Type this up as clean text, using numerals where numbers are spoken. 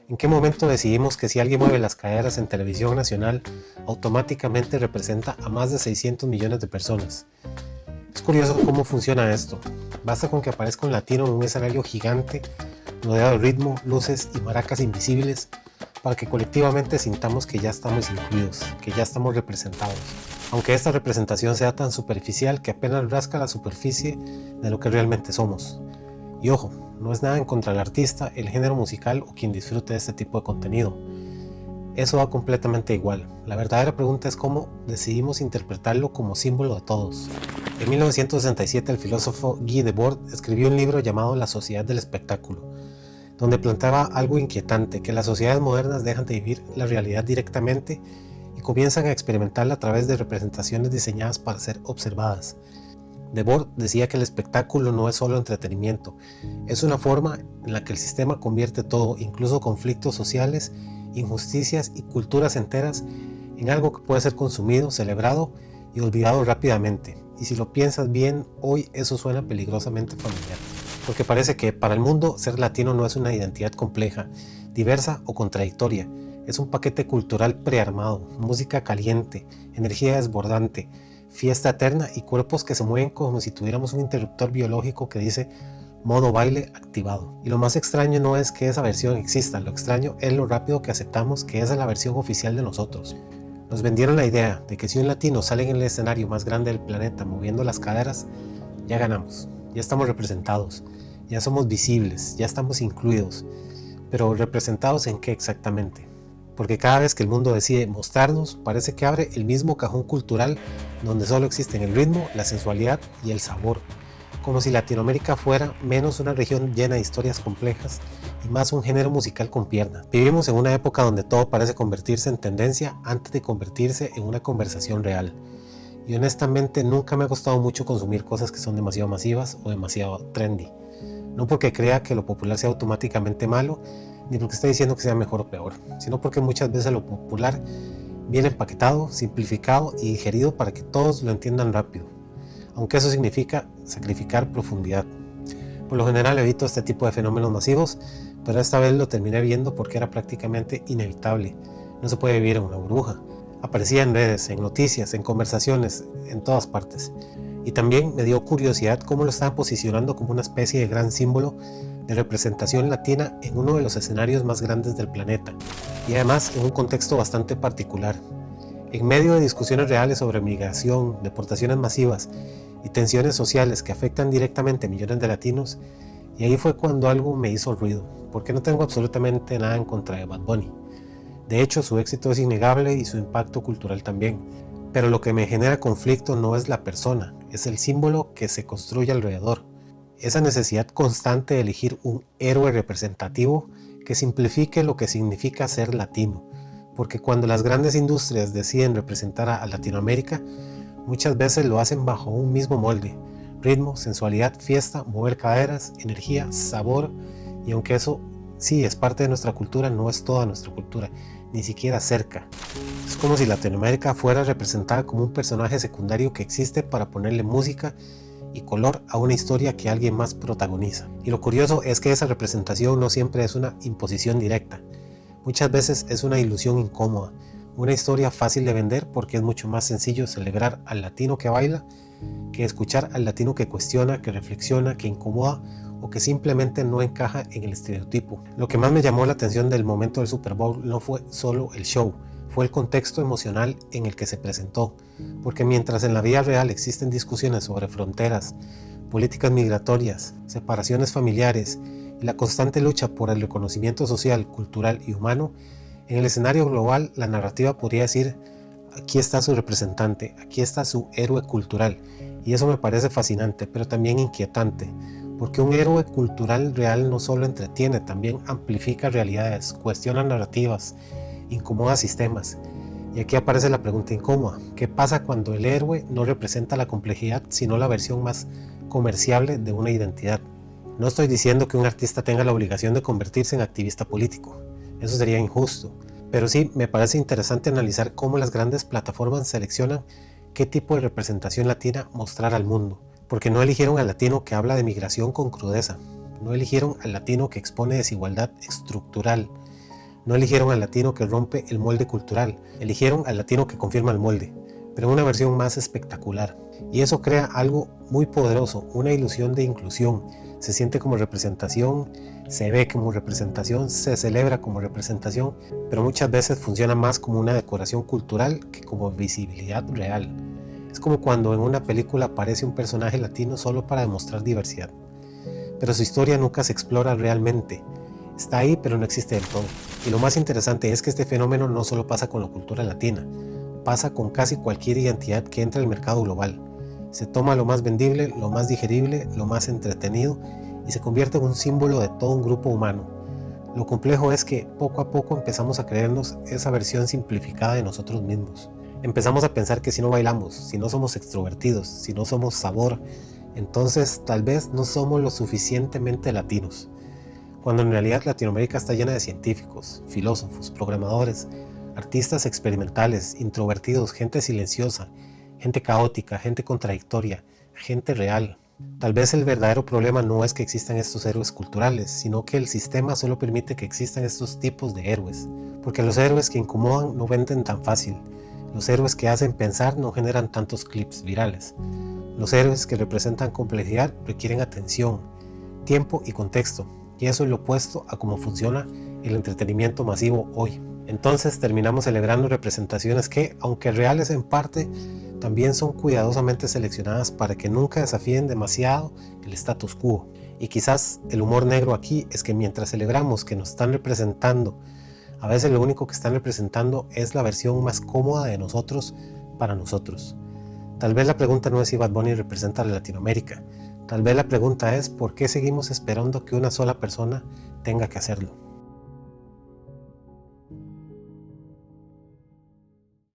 ¿En qué momento decidimos que si alguien mueve las caderas en televisión nacional, automáticamente representa a más de 600 millones de personas? Es curioso cómo funciona esto. Basta con que aparezca un latino en un escenario gigante, rodeado de ritmo, luces y maracas invisibles, para que colectivamente sintamos que ya estamos incluidos, que ya estamos representados. Aunque esta representación sea tan superficial que apenas rasca la superficie de lo que realmente somos. Y ojo, no es nada en contra del artista, el género musical o quien disfrute de este tipo de contenido. Eso da completamente igual. La verdadera pregunta es cómo decidimos interpretarlo como símbolo de todos. En 1967 el filósofo Guy Debord escribió un libro llamado La sociedad del espectáculo, donde planteaba algo inquietante, que las sociedades modernas dejan de vivir la realidad directamente y comienzan a experimentarla a través de representaciones diseñadas para ser observadas. Debord decía que el espectáculo no es solo entretenimiento, es una forma en la que el sistema convierte todo, incluso conflictos sociales, injusticias y culturas enteras, en algo que puede ser consumido, celebrado y olvidado rápidamente. Y si lo piensas bien, hoy eso suena peligrosamente familiar. Porque parece que para el mundo ser latino no es una identidad compleja, diversa o contradictoria. Es un paquete cultural prearmado, música caliente, energía desbordante, fiesta eterna y cuerpos que se mueven como si tuviéramos un interruptor biológico que dice modo baile activado. Y lo más extraño no es que esa versión exista, lo extraño es lo rápido que aceptamos que esa es la versión oficial de nosotros. Nos vendieron la idea de que si un latino sale en el escenario más grande del planeta moviendo las caderas, ya ganamos, ya estamos representados, ya somos visibles, ya estamos incluidos. Pero ¿representados en qué exactamente? Porque cada vez que el mundo decide mostrarnos, parece que abre el mismo cajón cultural donde solo existen el ritmo, la sensualidad y el sabor. Como si Latinoamérica fuera menos una región llena de historias complejas y más un género musical con pierna. Vivimos en una época donde todo parece convertirse en tendencia antes de convertirse en una conversación real. Y honestamente nunca me ha costado mucho consumir cosas que son demasiado masivas o demasiado trendy. No porque crea que lo popular sea automáticamente malo, ni porque esté diciendo que sea mejor o peor, sino porque muchas veces lo popular viene empaquetado, simplificado y digerido para que todos lo entiendan rápido, aunque eso significa sacrificar profundidad. Por lo general evito este tipo de fenómenos masivos, pero esta vez lo terminé viendo porque era prácticamente inevitable. No se puede vivir en una burbuja. Aparecía en redes, en noticias, en conversaciones, en todas partes. Y también me dio curiosidad cómo lo estaban posicionando como una especie de gran símbolo de representación latina en uno de los escenarios más grandes del planeta, y además en un contexto bastante particular. En medio de discusiones reales sobre migración, deportaciones masivas y tensiones sociales que afectan directamente a millones de latinos, y ahí fue cuando algo me hizo ruido, porque no tengo absolutamente nada en contra de Bad Bunny. De hecho, su éxito es innegable y su impacto cultural también, pero lo que me genera conflicto no es la persona, es el símbolo que se construye alrededor. Esa necesidad constante de elegir un héroe representativo que simplifique lo que significa ser latino, porque cuando las grandes industrias deciden representar a Latinoamérica, muchas veces lo hacen bajo un mismo molde: ritmo, sensualidad, fiesta, mover caderas, energía, sabor, y aunque eso sí es parte de nuestra cultura, no es toda nuestra cultura, ni siquiera cerca. Es como si Latinoamérica fuera representada como un personaje secundario que existe para ponerle música y color a una historia que alguien más protagoniza. Y lo curioso es que esa representación no siempre es una imposición directa. Muchas veces es una ilusión incómoda, una historia fácil de vender porque es mucho más sencillo celebrar al latino que baila que escuchar al latino que cuestiona, que reflexiona, que incomoda o que simplemente no encaja en el estereotipo. Lo que más me llamó la atención del momento del Super Bowl no fue solo el show, fue el contexto emocional en el que se presentó, porque mientras en la vida real existen discusiones sobre fronteras, políticas migratorias, separaciones familiares y la constante lucha por el reconocimiento social, cultural y humano, en el escenario global la narrativa podría decir: aquí está su representante, aquí está su héroe cultural. Y eso me parece fascinante, pero también inquietante, porque un héroe cultural real no solo entretiene, también amplifica realidades, cuestiona narrativas, incomoda sistemas. Y aquí aparece la pregunta incómoda: ¿qué pasa cuando el héroe no representa la complejidad, sino la versión más comerciable de una identidad? No estoy diciendo que un artista tenga la obligación de convertirse en activista político, eso sería injusto, pero sí me parece interesante analizar cómo las grandes plataformas seleccionan qué tipo de representación latina mostrar al mundo, porque no eligieron al latino que habla de migración con crudeza, no eligieron al latino que expone desigualdad estructural, No eligieron al latino que rompe el molde cultural, eligieron al latino que confirma el molde, pero en una versión más espectacular. Y eso crea algo muy poderoso, una ilusión de inclusión. Se siente como representación, se ve como representación, se celebra como representación, pero muchas veces funciona más como una decoración cultural que como visibilidad real. Es como cuando en una película aparece un personaje latino solo para demostrar diversidad, pero su historia nunca se explora realmente. Está ahí, pero no existe del todo. Y lo más interesante es que este fenómeno no solo pasa con la cultura latina, pasa con casi cualquier identidad que entra al mercado global. Se toma lo más vendible, lo más digerible, lo más entretenido y se convierte en un símbolo de todo un grupo humano. Lo complejo es que poco a poco empezamos a creernos esa versión simplificada de nosotros mismos. Empezamos a pensar que si no bailamos, si no somos extrovertidos, si no somos sabor, entonces tal vez no somos lo suficientemente latinos. Cuando en realidad Latinoamérica está llena de científicos, filósofos, programadores, artistas experimentales, introvertidos, gente silenciosa, gente caótica, gente contradictoria, gente real. Tal vez el verdadero problema no es que existan estos héroes culturales, sino que el sistema solo permite que existan estos tipos de héroes, porque los héroes que incomodan no venden tan fácil, los héroes que hacen pensar no generan tantos clips virales, los héroes que representan complejidad requieren atención, tiempo y contexto. Y eso es lo opuesto a cómo funciona el entretenimiento masivo hoy. Entonces terminamos celebrando representaciones que, aunque reales en parte, también son cuidadosamente seleccionadas para que nunca desafíen demasiado el status quo. Y quizás el humor negro aquí es que mientras celebramos que nos están representando, a veces lo único que están representando es la versión más cómoda de nosotros para nosotros. Tal vez la pregunta no es si Bad Bunny representa a Latinoamérica. Tal vez la pregunta es ¿por qué seguimos esperando que una sola persona tenga que hacerlo?